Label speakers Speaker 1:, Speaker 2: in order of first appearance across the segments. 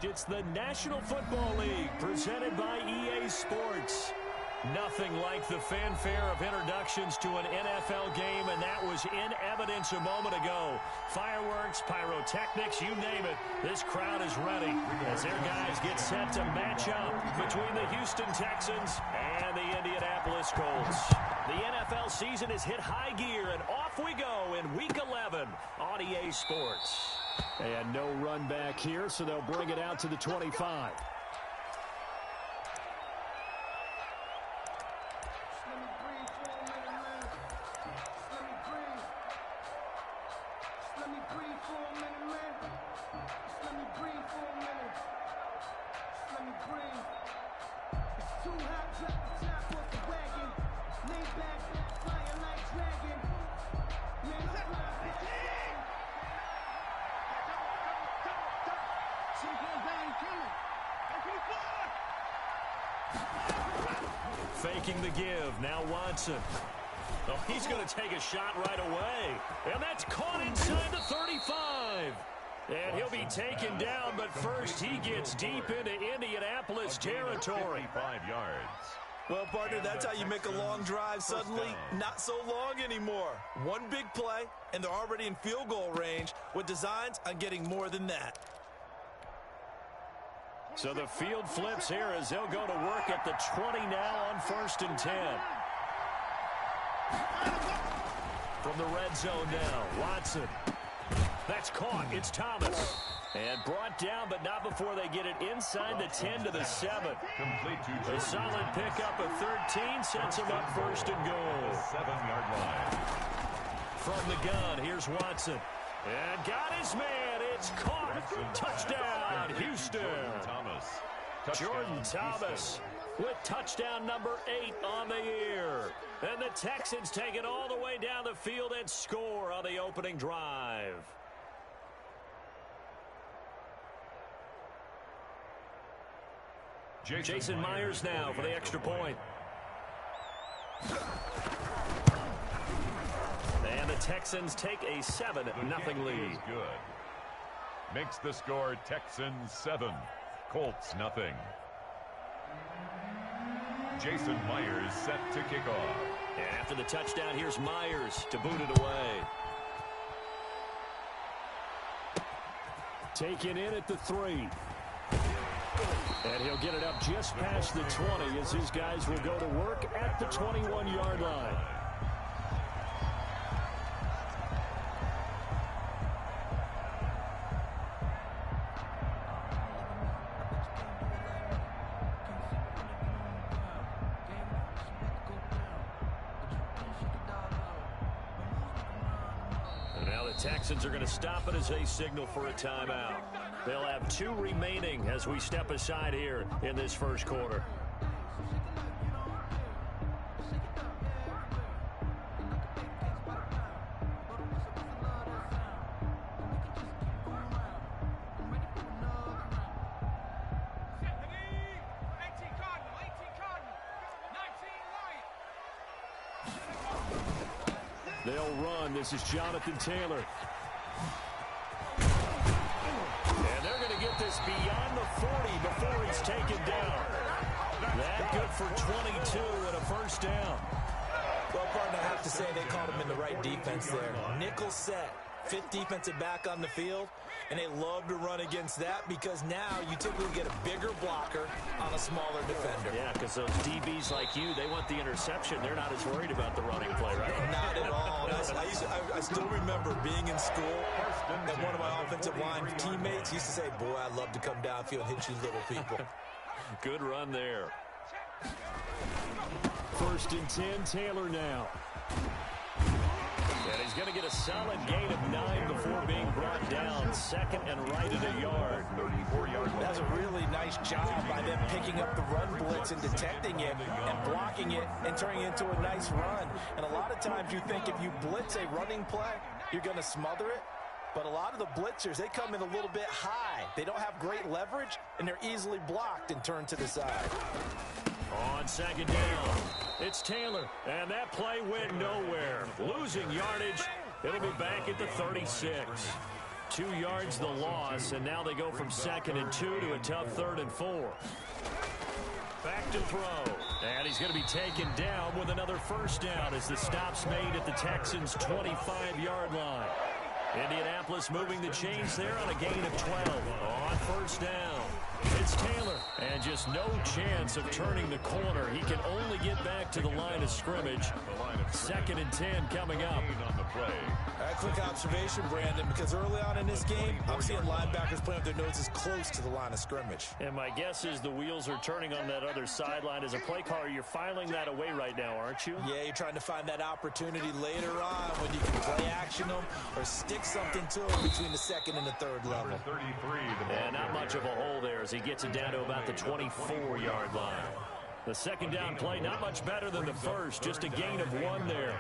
Speaker 1: It's the National Football League presented by EA Sports. Nothing like the fanfare of introductions to an NFL game, and that was in evidence a moment ago. Fireworks, pyrotechnics, you name it. This crowd is ready as their guys get set to match up between the Houston Texans and the Indianapolis Colts. The NFL season has hit high gear, and off we go in Week 11 on EA Sports.
Speaker 2: And no run back here, so they'll bring it out to the 25.
Speaker 1: Faking the give, now Watson. Oh, he's going to take a shot right away. And that's caught inside the 35. And he'll be taken down, but first he gets deep into Indianapolis territory.
Speaker 3: 5 yards.
Speaker 4: Well, partner, that's how you make a long drive suddenly not so long anymore. One big play, and they're already in field goal range with designs on getting more than that.
Speaker 1: So the field flips here as they'll go to work at the 20 now on 1st and 10. From the red zone now, Watson. That's caught. It's Thomas. And brought down, but not before they get it inside the 10 to the 7. A solid pickup of 13 sets them up 1st and goal.
Speaker 3: 7-yard line.
Speaker 1: From the gun, here's Watson. And got his man. It's caught. Touchdown, Houston. Jordan Thomas with touchdown number 8 on the year. And the Texans take it all the way down the field and score on the opening drive. Jason Myers now for the extra point. And the Texans take a 7-0 lead.
Speaker 3: Good. Makes the score Texans 7, Colts nothing. Jason Myers set to kick off.
Speaker 1: And after the touchdown, here's Myers to boot it away.
Speaker 2: Taken in at the 3. And he'll get it up just past the 20 as his guys will go to work at the 21-yard line.
Speaker 1: Texans are going to stop it as they signal for a timeout. They'll have 2 remaining as we step aside here in this first quarter.
Speaker 2: They'll run. This is Jonathan Taylor.
Speaker 1: And they're going to get this beyond the 40 before he's taken down. That good for 22 and a first down.
Speaker 4: Well, partner, I have to say they caught him in the right defense there. Nickel set, 5th defensive back on the field, and they love to run against that because now you typically get a bigger blocker on a smaller defender.
Speaker 1: Yeah, because those DBs like you, they want the interception. They're not as worried about the running play, right?
Speaker 4: Not at all. I still remember being in school, and one of my offensive line teammates used to say, boy, I'd love to come downfield and hit you little people.
Speaker 1: Good run there.
Speaker 2: 1st and 10, Taylor now.
Speaker 1: And he's going to get a solid gain of 9 before being brought down. 2nd and right at a yard.
Speaker 3: 34-yard line.
Speaker 4: That's a really nice job by them picking up the run blitz and detecting it and blocking it and turning it into a nice run. And a lot of times you think if you blitz a running play, you're going to smother it. But a lot of the blitzers, they come in a little bit high. They don't have great leverage, and they're easily blocked and turned to the side.
Speaker 1: On 2nd down, it's Taylor, and that play went nowhere. Losing yardage, it'll be back at the 36. 2 yards the loss, and now they go from 2nd and 2 to a tough 3rd and 4. Back to throw. And he's going to be taken down with another first down as the stop's made at the Texans' 25-yard line. Indianapolis moving the chains there on a gain of 12 on first down. It's Taylor, and just no chance of turning the corner. He can only get back to the line of scrimmage. 2nd and 10 coming up.
Speaker 4: A quick observation, Brandon, because early on in this game, I'm seeing linebackers playing with their noses close to the line of scrimmage.
Speaker 1: And my guess is the wheels are turning on that other sideline. As a play caller, you're filing that away right now, aren't you?
Speaker 4: Yeah, you're trying to find that opportunity later on when you can play action them or stick something to them between the 2nd and the 3rd level.
Speaker 1: And not much of a hole there as he gets it down to about the 24-yard line. The 2nd down play, not much better than the first, just a gain of 1 there.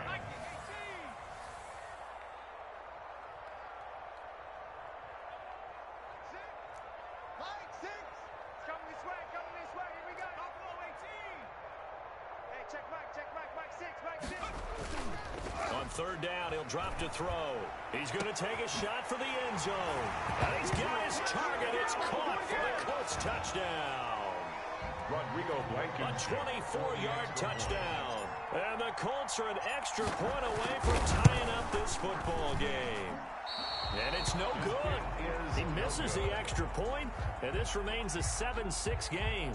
Speaker 1: On 3rd down, he'll drop to throw. He's going to take a shot for the end zone. And he's got his target. It's caught for the Colts touchdown. A 24-yard touchdown. And the Colts are an extra point away from tying up this football game. And it's no good. He misses the extra point, and this remains a 7-6 game.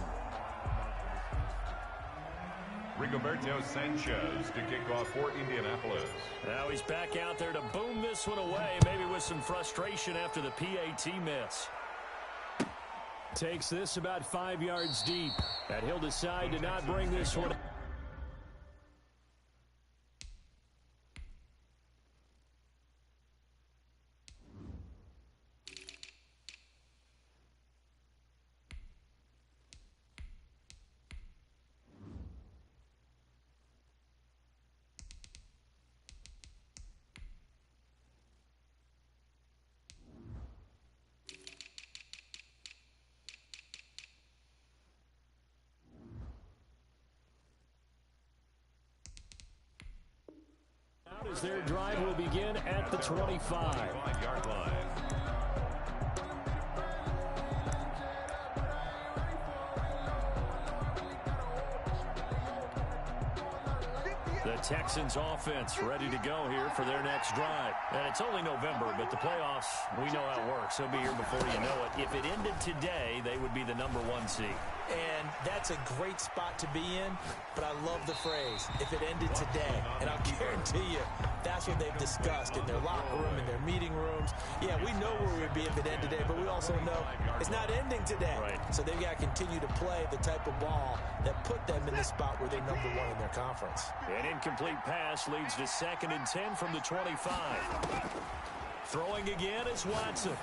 Speaker 3: Rigoberto Sanchez to kick off for Indianapolis.
Speaker 1: Now he's back out there to boom this one away, maybe with some frustration after the PAT miss.
Speaker 2: Takes this about 5 yards deep, and he'll decide to not bring this one. As their drive will begin at the 25-yard line.
Speaker 1: The Texans offense ready to go here for their next drive. And it's only November, but the playoffs, we know how it works. They'll be here before you know it. If it ended today, they would be the #1 seed.
Speaker 4: And that's a great spot to be in, but I love the phrase, if it ended today. And I'll guarantee you, that's what they've discussed in their locker room, in their meeting rooms. Yeah, we know where we'd be if it ended today, but we also know it's not ending today.
Speaker 1: Right.
Speaker 4: So they've got to continue to play the type of ball that put them in the spot where they're #1 in their conference.
Speaker 1: An incomplete pass leads to 2nd and 10 from the 25. Throwing again is Watson.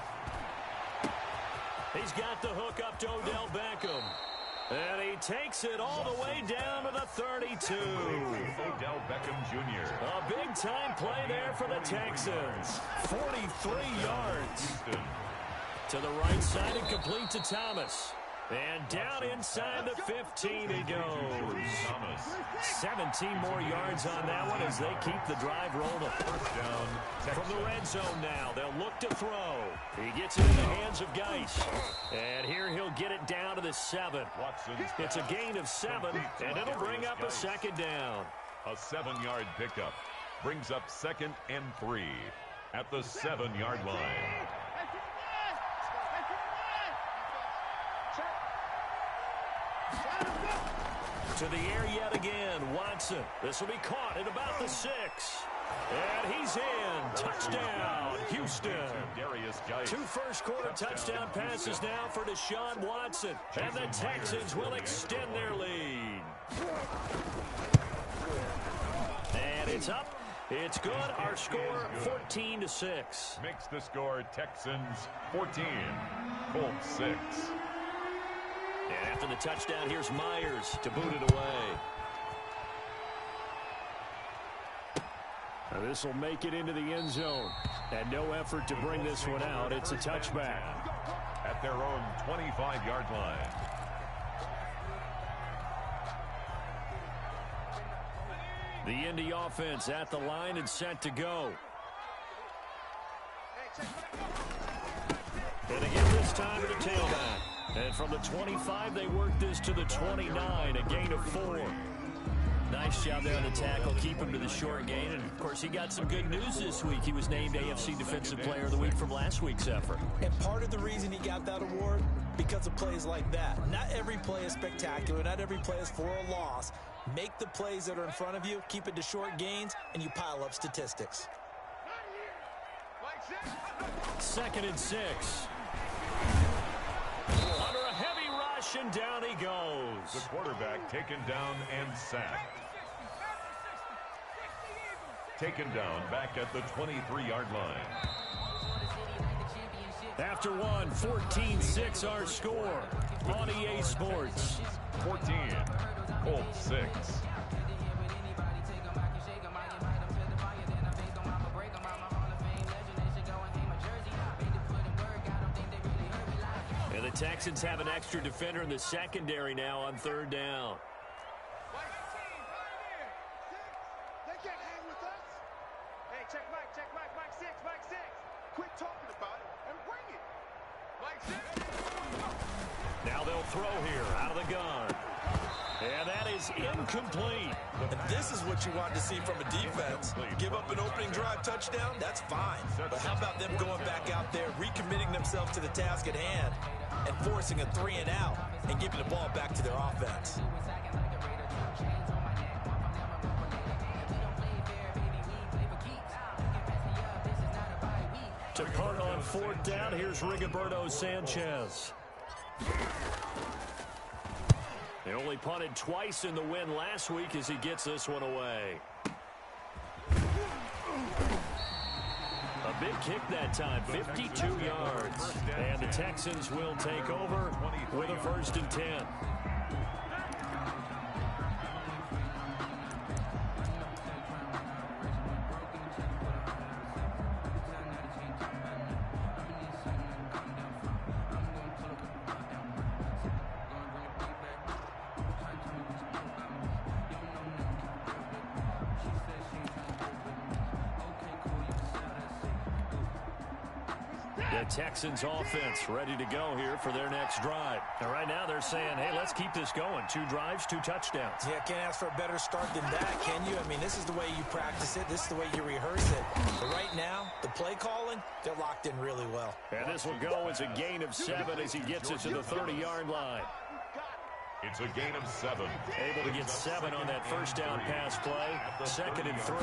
Speaker 1: He's got the hook up to Odell Beckham. And he takes it all the way down to the 32.
Speaker 3: Odell Beckham Jr.
Speaker 1: A big-time play there for the Texans. 43 yards. To the right side and complete to Thomas. And down inside the 15 he goes. 17 more yards on that one as they keep the drive rolling.
Speaker 3: First down.
Speaker 1: From the red zone now, they'll look to throw. He gets it in the hands of Geis. And here he'll get it down to the 7. It's a gain of 7, and it'll bring up a 2nd down.
Speaker 3: A 7-yard pickup brings up 2nd and 3 at the 7-yard line.
Speaker 1: To the air yet again, Watson. This will be caught at about the 6. And he's in. Touchdown, Houston. 2 first-quarter touchdown passes now for Deshaun Watson. And the Texans will extend their lead. And it's up. It's good. Our score, 14-6.
Speaker 3: Makes the score Texans 14, Colts 6.
Speaker 1: And after the touchdown, here's Myers to boot it away.
Speaker 2: Now this will make it into the end zone. And no effort to bring this one out. It's a touchback.
Speaker 3: At their own 25-yard line.
Speaker 1: The Indy offense at the line and set to go.
Speaker 2: And again this time to the tailback. And from the 25, they work this to the 29, a gain of 4. Nice job there on the tackle, keep him to the short gain. And, of course, he got some good news this week. He was named AFC Defensive Player of the Week from last week's effort.
Speaker 4: And part of the reason he got that award, because of plays like that. Not every play is spectacular. Not every play is for a loss. Make the plays that are in front of you, keep it to short gains, and you pile up statistics.
Speaker 2: 2nd and 6. Under a heavy rush, and down he goes.
Speaker 3: The quarterback taken down and sacked. Taken down back at the 23-yard line.
Speaker 2: After one, 14-6 our score on EA Sports.
Speaker 3: 14, Colts 6.
Speaker 2: And the Texans have an extra defender in the secondary now on 3rd down.
Speaker 5: They can't hang with us. Hey, check Mike 6, Mike 6. Quit talking about it and bring it. Mike 6.
Speaker 2: Now they'll throw here out of the gun. And that is incomplete.
Speaker 4: And this is what you want to see from a defense. Give up an opening drive touchdown, that's fine. But how about them going back out there, recommitting themselves to the task at hand, and forcing a 3 and out, and giving the ball back to their offense.
Speaker 2: To punt on 4th down, here's Rigoberto Sanchez. They only punted twice in the win last week as he gets this one away. A big kick that time, 52 yards. And the Texans will take over with a 1st and 10. The Texans offense ready to go here for their next drive. And right now they're saying, hey, let's keep this going. 2 drives, 2 touchdowns.
Speaker 4: Yeah, can't ask for a better start than that, can you? I mean, this is the way you practice it. This is the way you rehearse it. But right now, the play calling, they're locked in really well.
Speaker 2: And this will go as a gain of 7 as he gets it to the 30-yard line.
Speaker 3: It's a gain of 7.
Speaker 2: Able to get 7 on that 1st down pass play. 2nd and 3.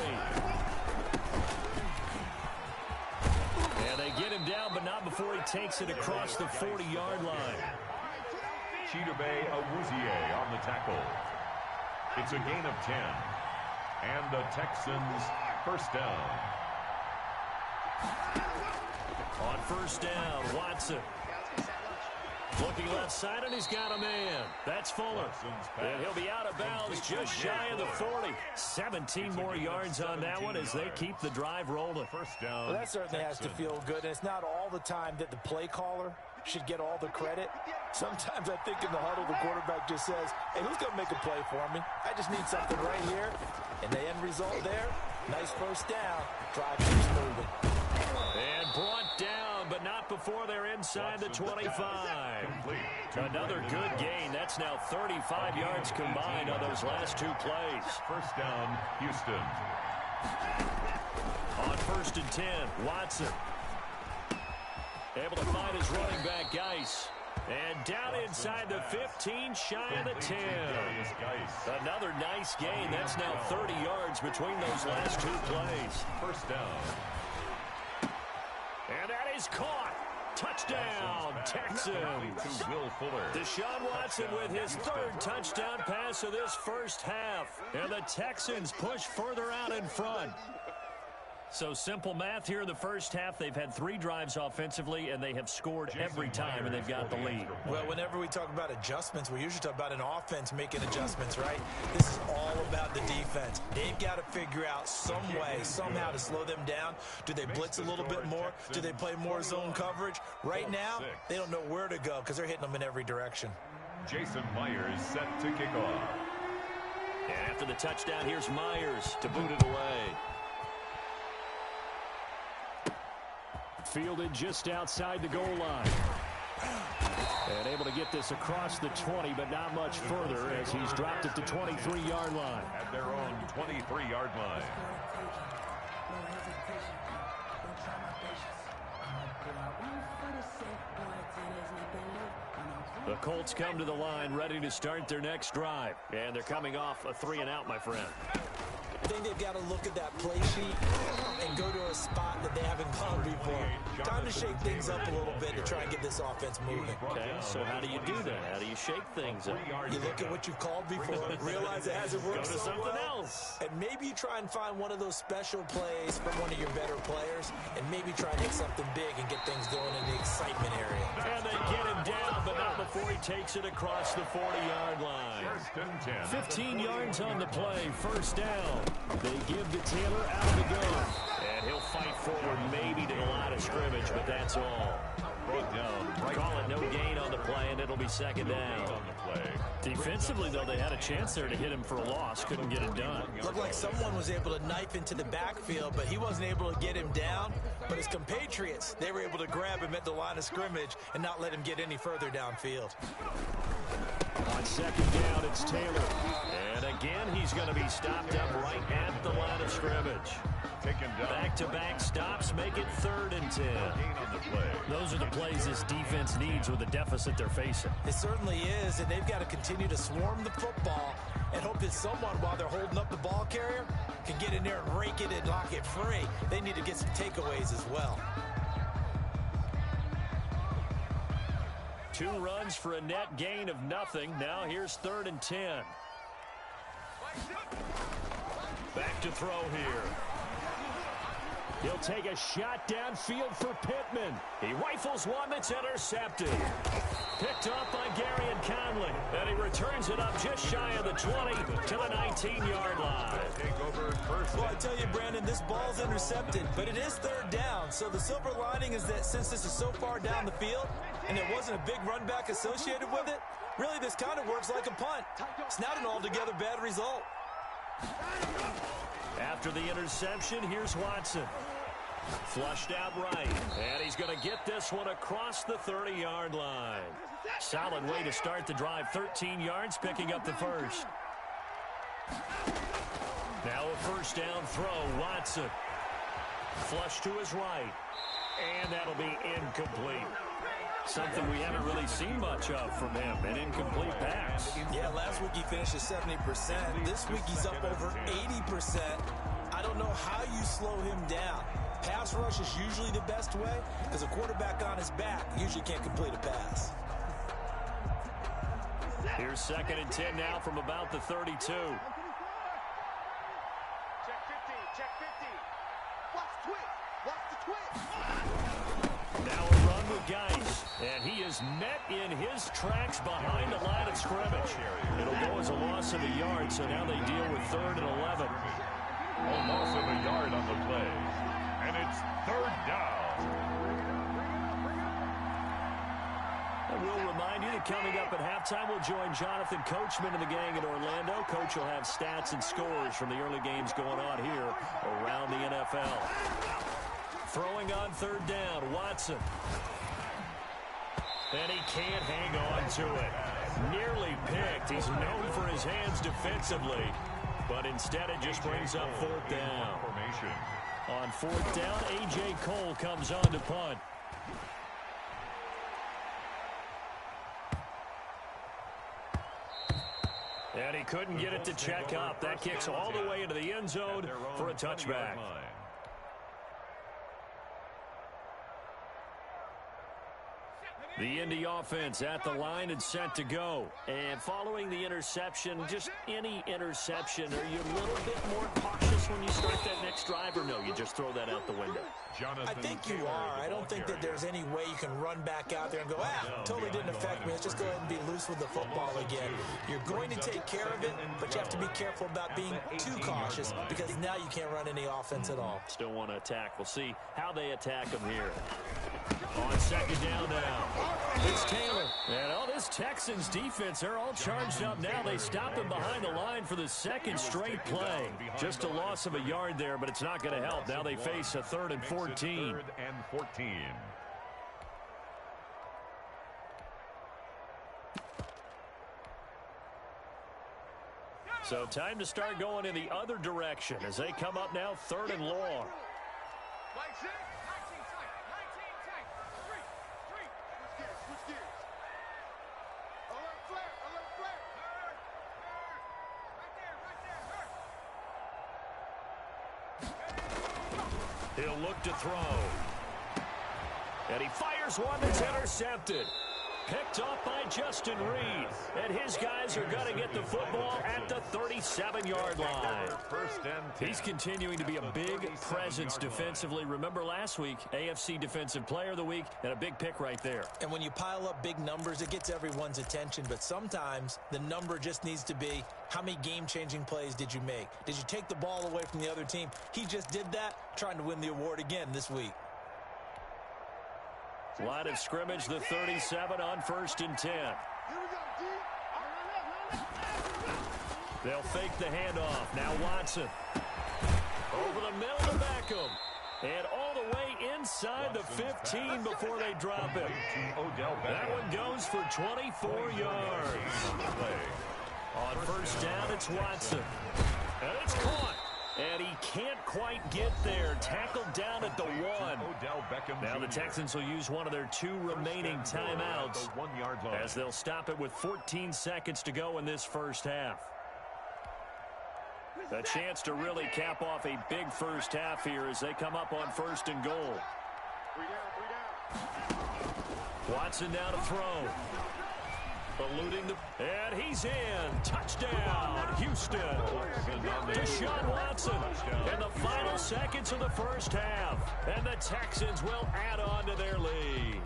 Speaker 2: And they get him down, but not before he takes it across the 40-yard line.
Speaker 3: Chidobe Awuzie on the tackle. It's a gain of 10. And the Texans 1st down.
Speaker 2: On 1st down, Watson. Looking left side, and he's got a man. That's Fuller. And he'll be out of bounds just shy of the 40. 17 more yards on that one as they keep the drive rolling.
Speaker 3: 1st down.
Speaker 4: Well, that certainly has to feel good. And it's not all the time that the play caller should get all the credit. Sometimes I think in the huddle, the quarterback just says, hey, who's going to make a play for me? I just need something right here. And the end result there, nice 1st down. Drive keeps moving.
Speaker 2: And brought down, but not before they're inside the 25. Another good gain. That's now 35 yards combined on those last 2 plays.
Speaker 3: 1st down, Houston.
Speaker 2: On 1st and 10, Watson. Able to find his running back, Geis. And down inside the 15, shy of the 10. Another nice gain. That's now 30 yards between those last 2 plays.
Speaker 3: 1st down.
Speaker 2: And that is caught. Touchdown, Texans.
Speaker 3: Will Fuller.
Speaker 2: Deshaun Watson with his 3rd touchdown pass of this 1st half. And the Texans push further out in front. So simple math here in the 1st half. They've had 3 drives offensively, and they have scored every time, and they've got the lead.
Speaker 4: Well, whenever we talk about adjustments, we usually talk about an offense making adjustments, right? This is all about the defense. They've got to figure out some way, somehow to slow them down. Do they blitz a little bit more? Do they play more zone coverage? Right now, they don't know where to go because they're hitting them in every direction.
Speaker 3: Jason Myers set to kick off.
Speaker 2: And after the touchdown, here's Myers to boot it away.
Speaker 1: Fielded just outside the goal line. And able to get this across the 20, but not much further as he's dropped it to 23-yard line.
Speaker 3: At their own 23-yard line.
Speaker 1: The Colts come to the line ready to start their next drive. And they're coming off a 3-and-out, my friend.
Speaker 4: I think they've got to look at that play sheet and go to a spot that they haven't gone before. Time to shake things up a little bit to try and get this offense moving.
Speaker 1: Okay, so how do you do that? How do you shake things up?
Speaker 4: You look at what you've called before, realize it hasn't worked
Speaker 1: Go to
Speaker 4: so
Speaker 1: something
Speaker 4: well,
Speaker 1: else.
Speaker 4: and maybe you try and find one of those special plays from one of your better players, and maybe try and hit something big and get things going in the excitement area.
Speaker 1: And they get him down, but not before he takes it across the 40-yard line. 15 yards on the play, first down. They give to Taylor out of the gun. And he'll fight forward maybe to the line of scrimmage, but that's all. Brought down. Call it no gain on the play, and it'll be second down.
Speaker 3: On the play.
Speaker 1: Defensively, though, they had a chance there to hit him for a loss. Couldn't get it done.
Speaker 4: Looked like someone was able to knife into the backfield, but he wasn't able to get him down. But his compatriots, they were able to grab him at the line of scrimmage and not let him get any further downfield.
Speaker 1: On second down, it's Taylor. And again, he's going to be stopped up right at the line of scrimmage.
Speaker 3: Taken down.
Speaker 1: Back-to-back stops make it 3rd and 10.
Speaker 3: Gain on the play.
Speaker 1: Those are the plays this defense needs with the deficit they're facing.
Speaker 4: It certainly is, and they've got to continue to swarm the football and hope that someone, while they're holding up the ball carrier, can get in there and rake it and lock it free. They need to get some takeaways as well.
Speaker 1: 2 runs for a net gain of nothing. Now here's 3rd and 10. Back to throw here. He'll take a shot downfield for Pittman. He rifles one that's intercepted. Picked off by Gary and Conley. And he returns it up just shy of the 20 to the 19-yard line.
Speaker 3: Take over first.
Speaker 4: Well, I tell you, Brandon, this ball's intercepted, but it is 3rd down. So the silver lining is that since this is so far down the field and there wasn't a big run back associated with it, really this kind of works like a punt. It's not an altogether bad result.
Speaker 1: After the interception, here's Watson. Flushed out right, and he's going to get this one across the 30-yard line. Solid way to start the drive, 13 yards, picking up the first. Now a first down throw, Watson. Flush to his right, and that'll be incomplete. Something we haven't really seen much of from him, an incomplete pass.
Speaker 4: Yeah, last week he finished at 70%. This week he's up over 80%. I don't know how you slow him down. Pass rush is usually the best way because a quarterback on his back usually can't complete a pass.
Speaker 1: Here's 2nd and 10 now from about the 32.
Speaker 5: Check 15, check 15. Watch the twist, watch the twist.
Speaker 1: Now a run with Geis, and he is met in his tracks behind the line of scrimmage. It'll go as a loss of a yard, so now they deal with 3rd and 11.
Speaker 3: A loss of a yard on the play. And it's 3rd down.
Speaker 1: And we'll remind you that coming up at halftime, we'll join Jonathan Coachman and the gang in Orlando. Coach will have stats and scores from the early games going on here around the NFL. Throwing on 3rd down, Watson. And he can't hang on to it. Nearly picked. He's known for his hands defensively, but instead it just brings up 4th down.
Speaker 3: Formation.
Speaker 1: On 4th down, A.J. Cole comes on to punt. And he couldn't get it to check up. That kicks all the way into the end zone for a touchback. The Indy offense at the line and set to go. And following the interception, just any interception, are you a little bit more cautious when you start that next drive, or no, you just throw that out the window?
Speaker 4: I think you are. I don't think that there's any way you can run back out there and go, totally didn't affect me. Let's just go ahead and be loose with the football again. You're going to take care of it, but you have to be careful about being too cautious because now you can't run any offense at all.
Speaker 1: Still want to attack. We'll see how they attack him here. On 2nd down now, it's Taylor. And all this Texans defense, they're all charged up now. They stop him behind the line for the 2nd straight play. Just a loss loss of a yard there, but it's not going to help. Now they face a 3rd and 14.
Speaker 3: 3rd and 14.
Speaker 1: So time to start going in the other direction as they come up now 3rd and long. He'll look to throw. And he fires one that's intercepted. Picked off by Justin Reed. And his guys are going to get the football at the 37-yard line. He's continuing to be a big presence defensively. Remember last week, AFC Defensive Player of the Week, and a big pick right there.
Speaker 4: And when you pile up big numbers, it gets everyone's attention. But sometimes the number just needs to be, how many game-changing plays did you make? Did you take the ball away from the other team? He just did that, trying to win the award again this week.
Speaker 1: Line of scrimmage, the 37 on 1st and 10. They'll fake the handoff. Now Watson. Over the middle to Beckham. And all the way inside the 15 before they drop it. That one goes for 24 yards. On 1st down, it's Watson. And it's caught. And he can't quite get there. Tackled down at the 1. Now the Texans will use one of their 2 remaining timeouts as they'll stop it with 14 seconds to go in this first half. A chance to really cap off a big first half here as they come up on 1st and goal. Watson now to throw. Eluding the... And he's in. Touchdown, Houston. Deshaun Watson in the final seconds of the first half. And the Texans will add on to their lead.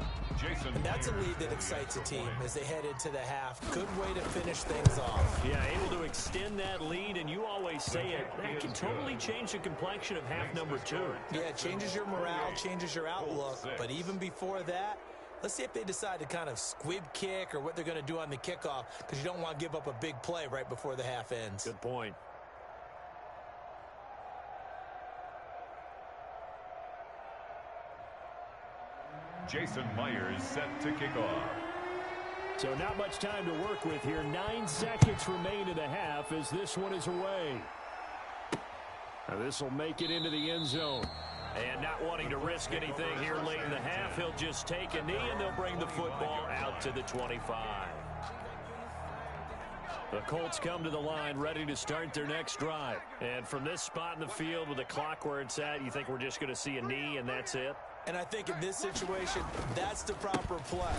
Speaker 4: And that's a lead that excites a team as they head into the half. Good way to finish things off.
Speaker 1: Yeah, able to extend that lead, and you always say it, that can totally change the complexion of half number 2.
Speaker 4: Yeah, it changes your morale, changes your outlook. But even before that, let's see if they decide to kind of squib kick or what they're going to do on the kickoff, because you don't want to give up a big play right before the half ends.
Speaker 1: Good point.
Speaker 3: Jason Myers set to kick off.
Speaker 1: So not much time to work with here. 9 seconds remain in the half as this one is away. Now this will make it into the end zone. And not wanting to risk anything here late in the half, he'll just take a knee and they'll bring the football out to the 25. The Colts come to the line ready to start their next drive. And from this spot in the field with the clock where it's at, you think we're just going to see a knee and that's it?
Speaker 4: And I think in this situation, that's the proper play.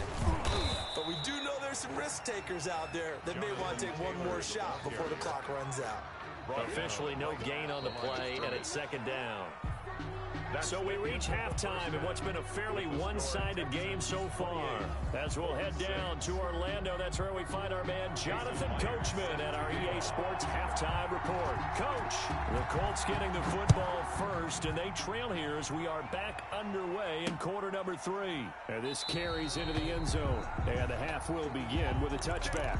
Speaker 4: But we do know there's some risk takers out there that may want to take one more shot before the clock runs out.
Speaker 1: Officially no gain on the play, and it's 2nd down. So we reach halftime in what's been a fairly one-sided game so far. As we'll head down to Orlando, that's where we find our man Jonathan Coachman at our EA Sports Halftime Report. Coach, the Colts getting the football first, and they trail here as we are back underway in quarter number 3. And this carries into the end zone, and the half will begin with a touchback.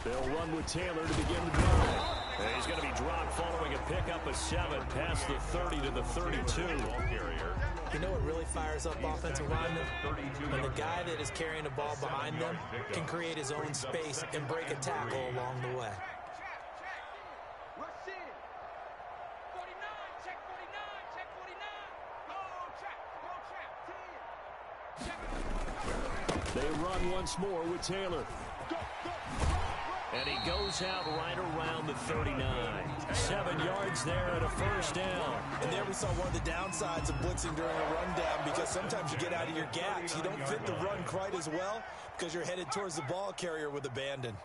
Speaker 1: They'll run with Taylor to begin the drive. And he's going to be dropped following a pickup of 7 past the 30 to the 32.
Speaker 4: You know what really fires up offensive linemen? When the guy that is carrying the ball behind them can create his own space and break a tackle along the way.
Speaker 1: They run once more with Taylor. And he goes out right around the 39. 7 yards there and a 1st down.
Speaker 4: And there we saw one of the downsides of blitzing during a rundown, because sometimes you get out of your gaps. You don't fit the run quite as well because you're headed towards the ball carrier with abandon.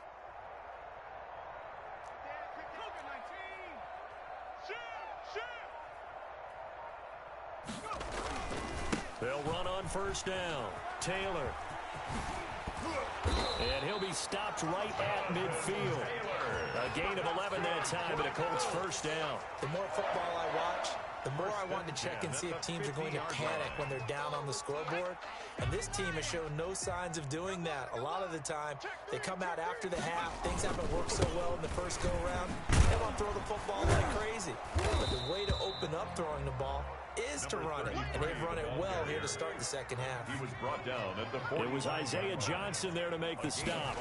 Speaker 1: They'll run on 1st down. Taylor. And he'll be stopped right at midfield. A gain of 11 that time, but a Colts first down.
Speaker 4: The more football I watch, the more I want to check and see if teams are going to panic when they're down on the scoreboard. And this team has shown no signs of doing that. A lot of the time, they come out after the half. Things haven't worked so well in the first go-around. They want to throw the football like crazy. But the way to open up throwing the ball is to run it. And they've run it well here to start the second half.
Speaker 3: He was brought down at the 40.
Speaker 1: It was Isaiah Johnson there to make the stop.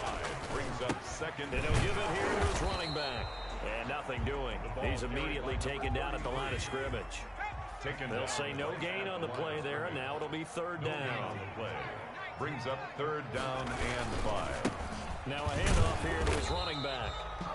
Speaker 3: Brings up second.
Speaker 1: And he'll give it here to his running back. And nothing doing. He's immediately taken down at the line of scrimmage. They'll say no gain on the play there, and now it'll be third down.
Speaker 3: Brings up third down and 5.
Speaker 1: Now a handoff here to his running back.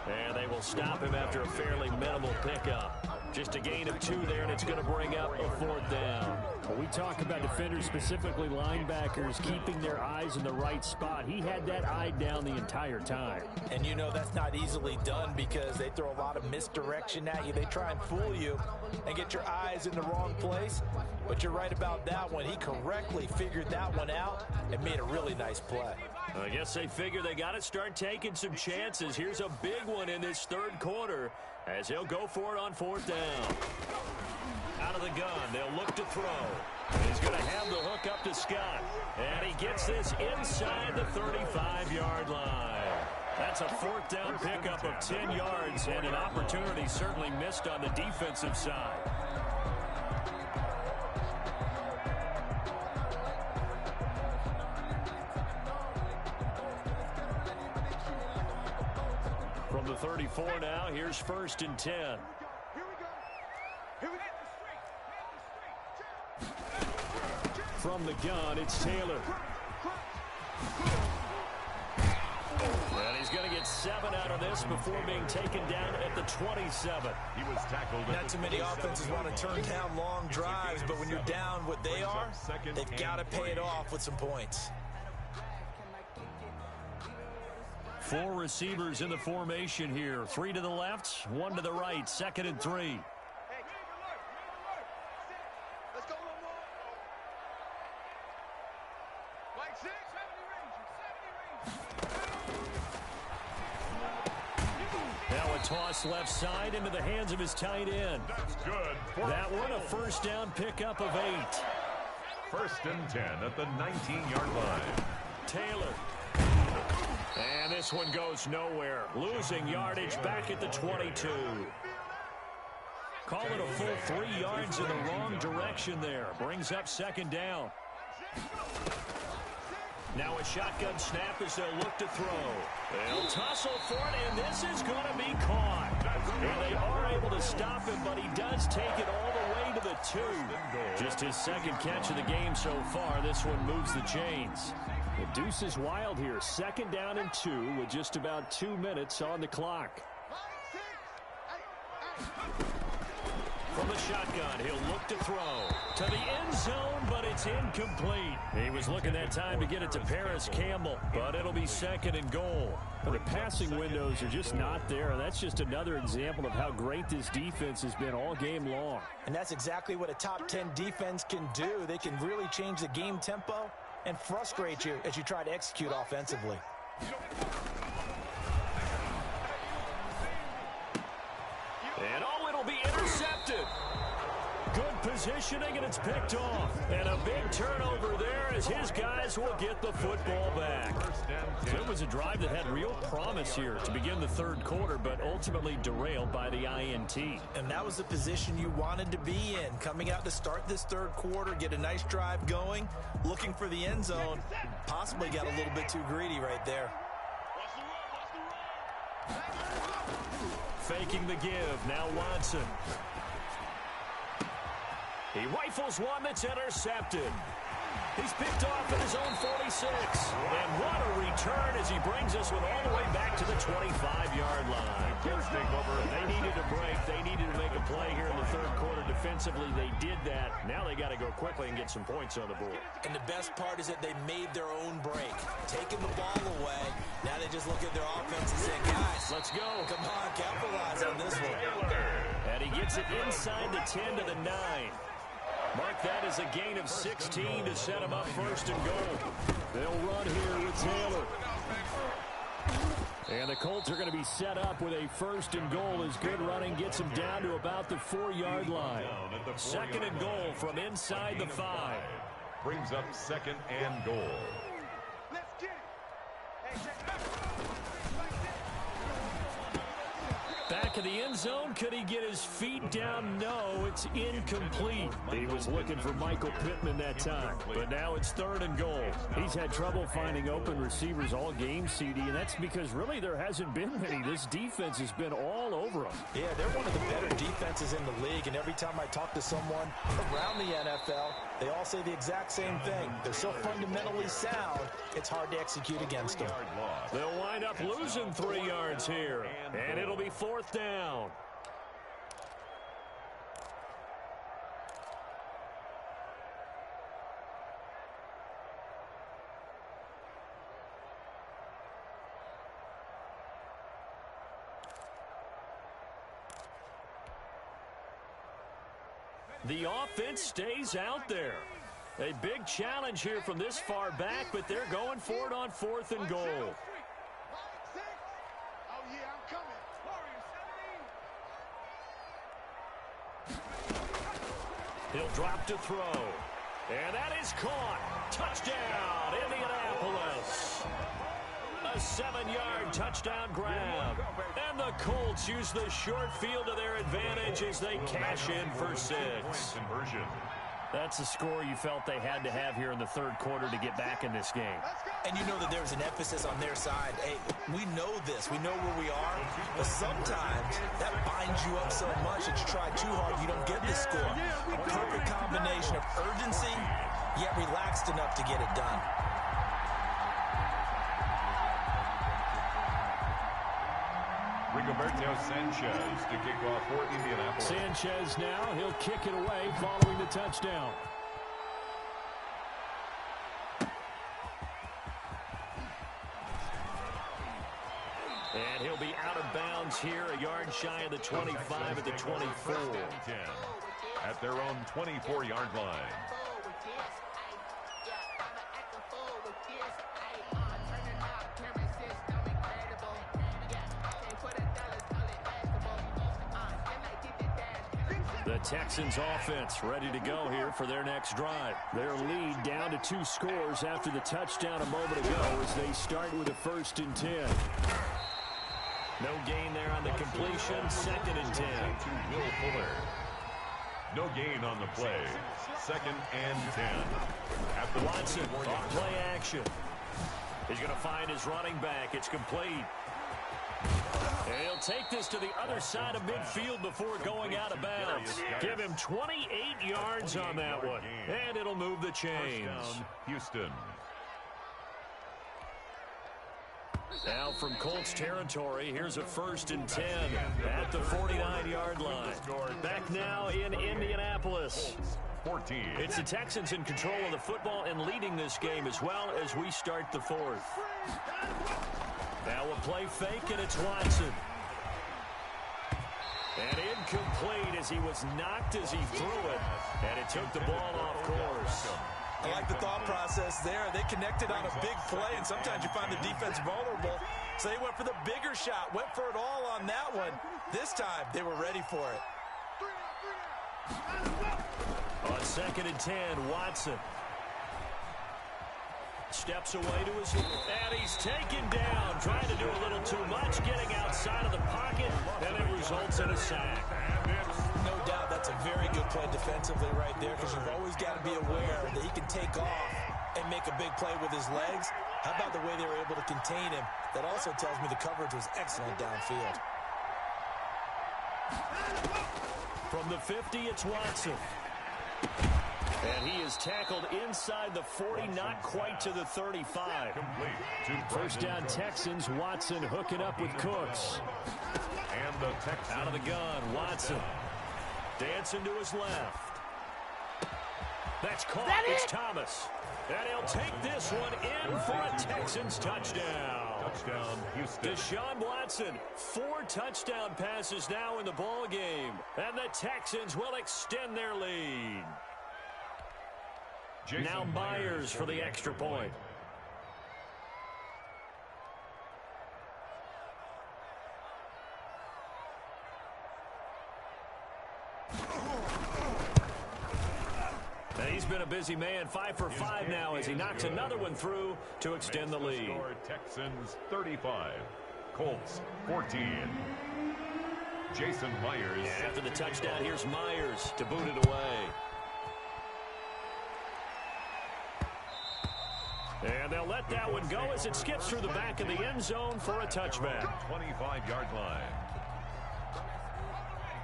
Speaker 1: And they will stop him after a fairly minimal pickup. Just a gain of 2 there, and it's going to bring up a fourth down.
Speaker 2: When we talk about defenders, specifically linebackers, keeping their eyes in the right spot, he had that eye down the entire time.
Speaker 4: And you know that's not easily done because they throw a lot of misdirection at you. They try and fool you and get your eyes in the wrong place. But you're right about that one. He correctly figured that one out and made a really nice play.
Speaker 1: I guess they figure they got to start taking some chances. Here's a big one in this third quarter as he'll go for it on fourth down. Out of the gun, they'll look to throw. He's going to have the hook up to Scott. And he gets this inside the 35-yard line. That's a fourth down pickup of 10 yards and an opportunity certainly missed on the defensive side. From the 34 now, here's first and 10.
Speaker 5: Here we go. Here we go.
Speaker 1: From the gun, it's Taylor. And he's going to get 7 out of this before being taken down at the 27.
Speaker 3: He was tackled.
Speaker 4: Not too many offenses want to turn down long drives, but when you're down what they are, they've got to pay it off with some points.
Speaker 1: 4 receivers in the formation here. 3 to the left, 1 to the right. Second and 3.
Speaker 5: Hey, let's go one more. Mike 6. 70 range.
Speaker 1: Now a toss left side into the hands of his tight end.
Speaker 3: That's good.
Speaker 1: That one a first down pickup of 8.
Speaker 3: First and 10 at the 19-yard line.
Speaker 1: Taylor. And this one goes nowhere. Losing yardage back at the 22. Call it a full 3 yards in the wrong direction there. Brings up second down. Now a shotgun snap as they'll look to throw. They'll tussle for it, and this is going to be caught. And they are able to stop him, but he does take it all the way to the 2. Just his second catch of the game so far. This one moves the chains.
Speaker 2: The deuce is wild here. Second down and 2 with just about 2 minutes on the clock.
Speaker 1: From the shotgun, he'll look to throw to the end zone, but it's incomplete. He was looking that time to get it to Paris Campbell, but it'll be second and goal.
Speaker 2: Well, the passing windows are just not there. That's just another example of how great this defense has been all game long.
Speaker 4: And that's exactly what a top 10 defense can do. They can really change the game tempo and frustrate you as you try to execute offensively.
Speaker 1: And oh, it'll be intercepted. Good positioning, and it's picked off. And a big turnover there as his guys will get the football back. So it was a drive that had real promise here to begin the third quarter, but ultimately derailed by the INT.
Speaker 4: And that was the position you wanted to be in. Coming out to start this third quarter, get a nice drive going, looking for the end zone. Possibly got a little bit too greedy right there.
Speaker 1: Faking the give, now Watson. He rifles one that's intercepted. He's picked off at his own 46. And what a return as he brings us all the way back to the 25-yard line. They needed a break. They needed to make a play here in the third quarter. Defensively, they did that. Now they got to go quickly and get some points on the board.
Speaker 4: And the best part is that they made their own break. Taking the ball away. Now they just look at their offense and say, guys,
Speaker 1: let's go.
Speaker 4: Come on, capitalize on this one.
Speaker 1: And he gets it inside the 10 to the 9. Mark that as has a gain of 16 to set him up first and goal. They'll run here with Taylor. And the Colts are going to be set up with a first and goal as good running gets them down to about the 4-yard line. Second and goal from inside the 5.
Speaker 3: Brings up second and goal.
Speaker 5: Let's get it. Hey, check it out.
Speaker 1: Back in the end zone, could he get his feet down? No, it's incomplete. He was looking for Michael Pittman that time, but now it's third and goal. He's had trouble finding open receivers all game, CD, and that's because really there hasn't been many. This defense has been all over them.
Speaker 4: Yeah, they're one of the better defenses in the league, and every time I talk to someone around the NFL, they all say the exact same thing. They're so fundamentally sound, it's hard to execute against them.
Speaker 1: They'll wind up losing 3 yards here, and it'll be fourth down. The offense stays out there. A big challenge here from this far back, but they're going for it on fourth and goal.
Speaker 5: Oh, yeah, I'm coming.
Speaker 1: He'll drop to throw. And that is caught. Touchdown, Indianapolis. A 7-yard touchdown grab. And the Colts use the short field to their advantage as they cash in for 6. That's a score you felt they had to have here in the third quarter to get back in this game.
Speaker 4: And you know that there's an emphasis on their side. Hey, we know this. We know where we are. But sometimes that binds you up so much that you try too hard, you don't get the score. A perfect combination of urgency, yet relaxed enough to get it done.
Speaker 3: Rigoberto Sanchez to kick off for Indianapolis.
Speaker 1: Sanchez now, he'll kick it away following the touchdown. And he'll be out of bounds here, a yard shy of the 25 at the 24.
Speaker 3: At their own 24-yard line.
Speaker 1: The Texans offense ready to go here for their next drive. Their lead down to 2 scores after the touchdown a moment ago as they start with a first and 10. No gain there on the completion. Second and 10.
Speaker 3: Will Fuller. No gain on the play. Second and 10. At the
Speaker 1: Watson off play action. He's going to find his running back. It's complete. And he'll take this to the other side of midfield before going out of bounds. Give him 28 yards on that one. And it'll move the chains.
Speaker 3: Houston.
Speaker 1: Now from Colts territory, here's a first and 10 at the 49-yard line. Back now in Indianapolis.
Speaker 3: 14.
Speaker 1: It's the Texans in control of the football and leading this game as well as we start the fourth. Now a play fake, and it's Watson. And incomplete as he was knocked as he threw it. And it took the ball off course.
Speaker 4: I like the thought process there. They connected on a big play, and sometimes you find the defense vulnerable. So they went for the bigger shot, went for it all on that one. This time, they were ready for it.
Speaker 1: On second and 10, Watson. Steps away to his, and he's taken down, trying to do a little too much, getting outside of the pocket, and it results in a sack.
Speaker 4: No doubt that's a very good play defensively right there, because you've always got to be aware that he can take off and make a big play with his legs. How about the way they were able to contain him? That also tells me the coverage was excellent downfield.
Speaker 1: From the 50, it's Watson. And he is tackled inside the 40, not quite to the 35. First down Texans, Watson hooking up with Cooks.
Speaker 3: And the Texans
Speaker 1: out of the gun, Watson. Dancing to his left. That's caught. It's Thomas. And he'll take this one in for a Texans touchdown.
Speaker 3: Touchdown, Houston.
Speaker 1: Deshaun Watson, 4 touchdown passes now in the ball game. And the Texans will extend their lead. Now Myers for the extra point. And he's been a busy man, 5 for 5 now as he knocks another one through to extend the lead.
Speaker 3: Texans 35, Colts 14. Jason Myers.
Speaker 1: And after the touchdown, here's Myers to boot it away. And they'll let that one go as it skips through the back of the end zone for a touchback.
Speaker 3: 25-yard line.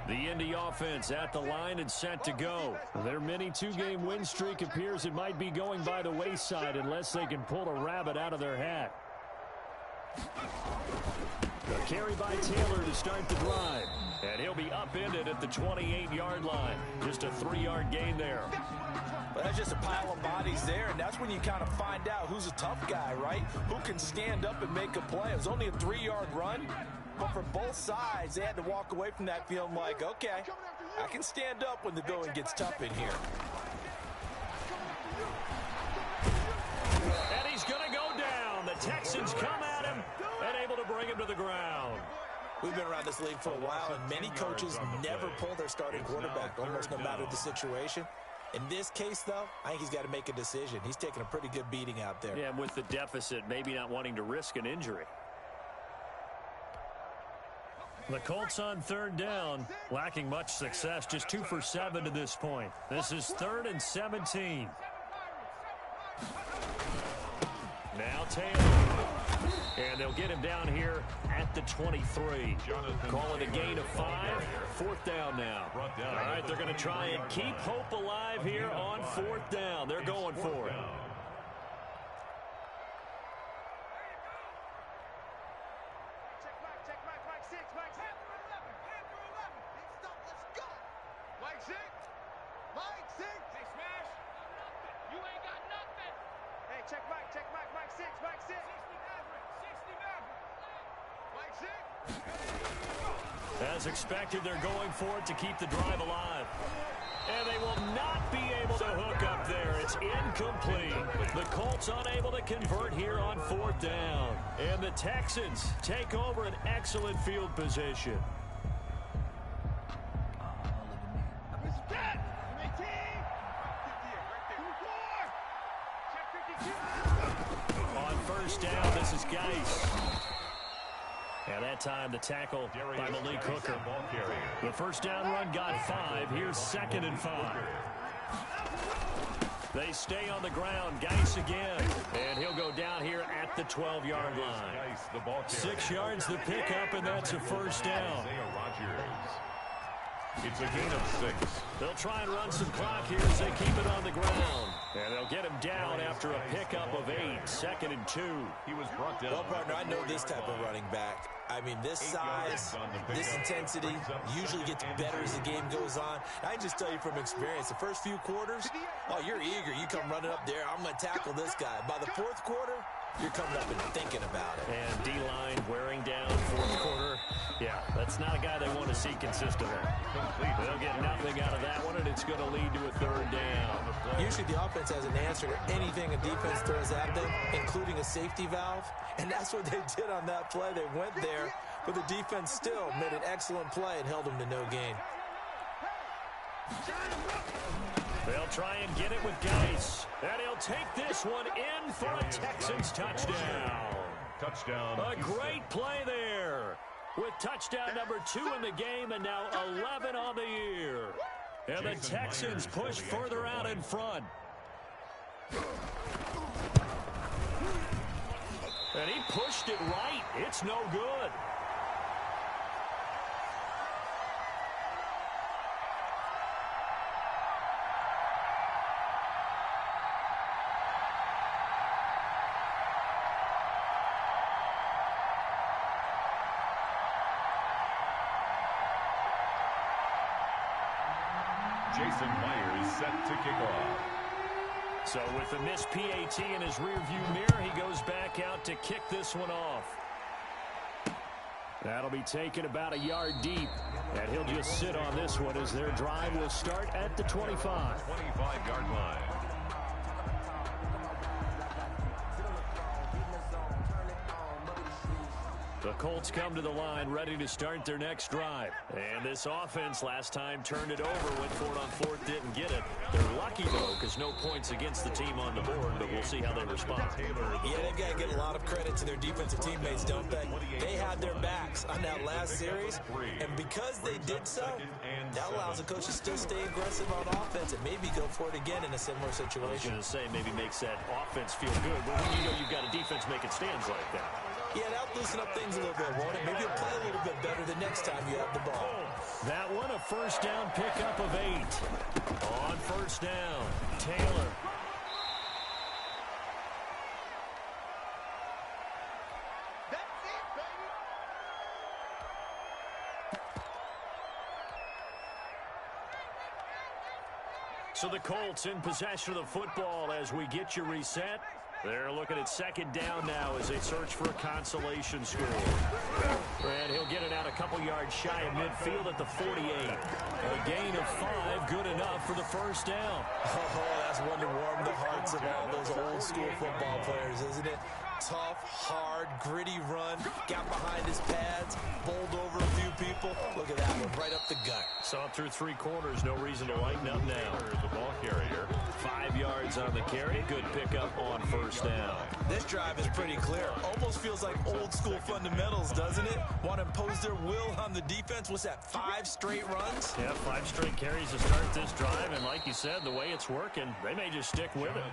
Speaker 1: The Indy offense at the line and set to go. Their mini two-game win streak appears it might be going by the wayside unless they can pull a rabbit out of their hat. A carry by Taylor to start the drive. And he'll be upended at the 28-yard line. Just a 3-yard gain there.
Speaker 4: But that's just a pile of bodies there, and that's when you kind of find out who's a tough guy, right? Who can stand up and make a play. It was only a 3-yard run, but for both sides, they had to walk away from that feeling like, okay, I can stand up when the going gets tough in here.
Speaker 1: And he's going to go down. The Texans come at him and able to bring him to the ground.
Speaker 4: We've been around this league for a while, and many coaches never pull their starting quarterback, almost no matter the situation. In this case, though, I think he's got to make a decision. He's taking a pretty good beating out there.
Speaker 1: Yeah, and with the deficit, maybe not wanting to risk an injury. The Colts on 3rd down, lacking much success, just 2 for 7 to this point. This is 3rd and 17. Now Taylor. And they'll get him down here at the 23. Call it a gain of 5. 4th down now. All right, they're going to try and keep hope alive here on 4th down. They're going for it. As expected, they're going for it to keep the drive alive. And they will not be able to hook up there. It's incomplete. The Colts unable to convert here on 4th down. And the Texans take over an excellent field position. On 1st down, this is Geis. And that time, the tackle by Malik Hooker. The 1st down run got 5. Here's 2nd and 5. They stay on the ground. Geis again. And he'll go down here at the 12-yard line. 6 yards the pickup, and that's a 1st down.
Speaker 3: It's a gain of 6.
Speaker 1: They'll try and run some clock here as they keep it on the ground. And they'll get him down after a pickup of 8. 2nd and 2.
Speaker 3: He was brought down.
Speaker 4: Well, partner, I know this type of running back. I mean, this size, this intensity usually gets better as the game goes on. I can just tell you from experience, the first few quarters, oh, you're eager. You come running up there. I'm going to tackle this guy. By the 4th quarter, you're coming up and thinking about it.
Speaker 1: And D-line wearing down 4th quarter. Yeah, that's not a guy they want to see consistently. They'll get nothing out of that one, and it's going to lead to a 3rd down.
Speaker 4: Usually the offense has an answer to anything a defense throws at them, including a safety valve. And that's what they did on that play. They went there, but the defense still made an excellent play and held them to no gain.
Speaker 1: They'll try and get it with Geis. And he'll take this one in for a Texans touchdown.
Speaker 3: Touchdown.
Speaker 1: A great play there. With touchdown number 2 in the game and now 11 on the year. And the Texans push further out in front. And he pushed it right. It's no good.
Speaker 3: Jason Myers set to kick off.
Speaker 1: So with the missed PAT in his rearview mirror, he goes back out to kick this one off. That'll be taken about a yard deep, and he'll just sit on this one as their drive will start at the 25.
Speaker 3: 25-yard line.
Speaker 1: The Colts come to the line ready to start their next drive. And this offense last time turned it over, went for it on fourth, didn't get it. They're lucky, though, because no points against the team on the board, but we'll see how they respond.
Speaker 4: Yeah, they've got to give a lot of credit to their defensive teammates, don't they? They had their backs on that last series, and because they did so, that allows the coach to still stay aggressive on offense and maybe go for it again in a similar situation.
Speaker 1: I was going to say maybe makes that offense feel good, but when you know you've got a defense making stands like that.
Speaker 4: Yeah, that'll loosen up things a little bit, won't it? Maybe you'll play a little bit better the next time you have the ball.
Speaker 1: That one, a first down pickup of 8. On first down, Taylor.
Speaker 5: That's it, baby.
Speaker 1: So the Colts in possession of the football as we get you reset. They're looking at second down now as they search for a consolation score. And he'll get it out a couple yards shy of midfield at the 48. A gain of 5, good enough for the first down.
Speaker 4: Oh, that's one to warm the hearts of all those old school football players, isn't it? Tough, hard, gritty run, got behind his pads, bowled over a few people. Look at that one, right up the gut.
Speaker 1: Saw it through 3 quarters, no reason to lighten up now.
Speaker 3: The ball carrier.
Speaker 1: 5 yards on the carry, good pickup on first down.
Speaker 4: This drive is pretty clear. Almost feels like old school fundamentals, doesn't it? Want to impose their will on the defense. What's that, 5 straight runs?
Speaker 1: Yeah, 5 straight carries to start this drive, and like you said, the way it's working, they may just stick with it.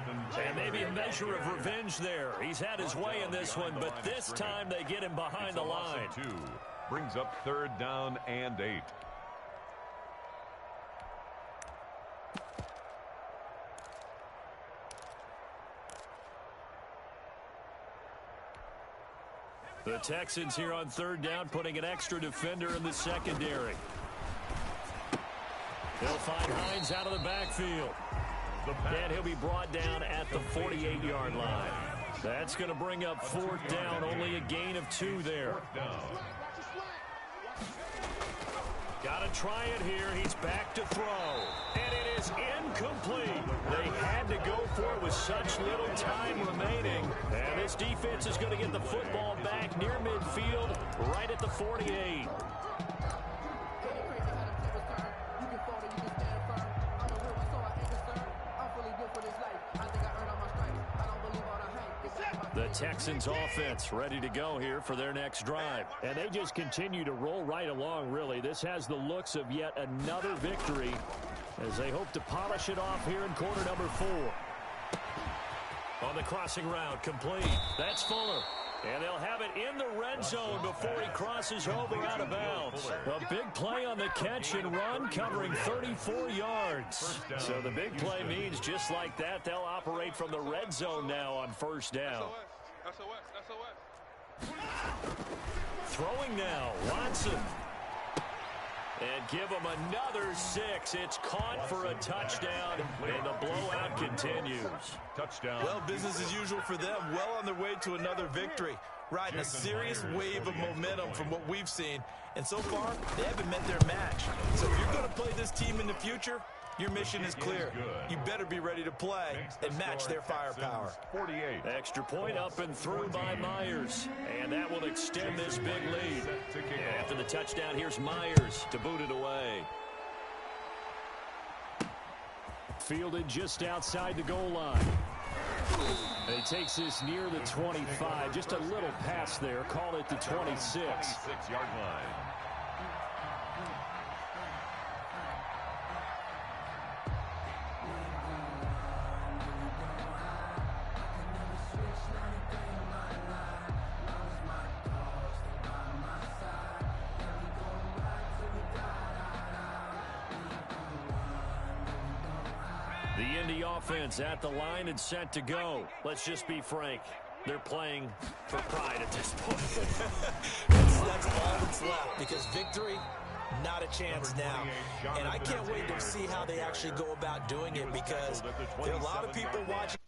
Speaker 1: And maybe a measure of revenge there. He's had his way in this one, but this time they get him behind the line.
Speaker 3: 2 brings up third down and 8.
Speaker 1: The Texans here on third down, putting an extra defender in the secondary. They'll find Hines out of the backfield. And he'll be brought down at the 48-yard line. That's going to bring up fourth down, only a gain of 2 there. Got to try it here. He's back to throw. And it is incomplete. They had to go for it with such little time remaining. And this defense is going to get the football back near midfield, right at the 48. The Texans offense ready to go here for their next drive. And they just continue to roll right along, really. This has the looks of yet another victory as they hope to polish it off here in quarter number 4. On the crossing route, complete. That's Fuller. And they'll have it in the red zone before he crosses over out of bounds. A big play on the catch and run, covering 34 yards. So the big play means just like that, they'll operate from the red zone now on first down. Throwing now, Watson. And give him another 6. It's caught for a touchdown, and the blowout continues.
Speaker 3: Touchdown.
Speaker 4: Well, business as usual for them. Well on their way to another victory. Riding a serious wave of momentum from what we've seen. And so far, they haven't met their match. So if you're going to play this team in the future, your mission is clear. You better be ready to play and match their firepower.
Speaker 3: 48.
Speaker 1: Extra point up and through by Myers. And that will extend this big lead. After the touchdown, here's Myers to boot it away. Fielded just outside the goal line. He takes this near the 25. Just a little pass there. Call it the 26.
Speaker 3: 26-yard line.
Speaker 1: The Indy offense at the line and set to go. Let's just be frank. They're playing for pride at this point.
Speaker 4: That's all that's left, because victory, not a chance now. And I can't wait to see how they actually go about doing it, because there are a lot of people watching.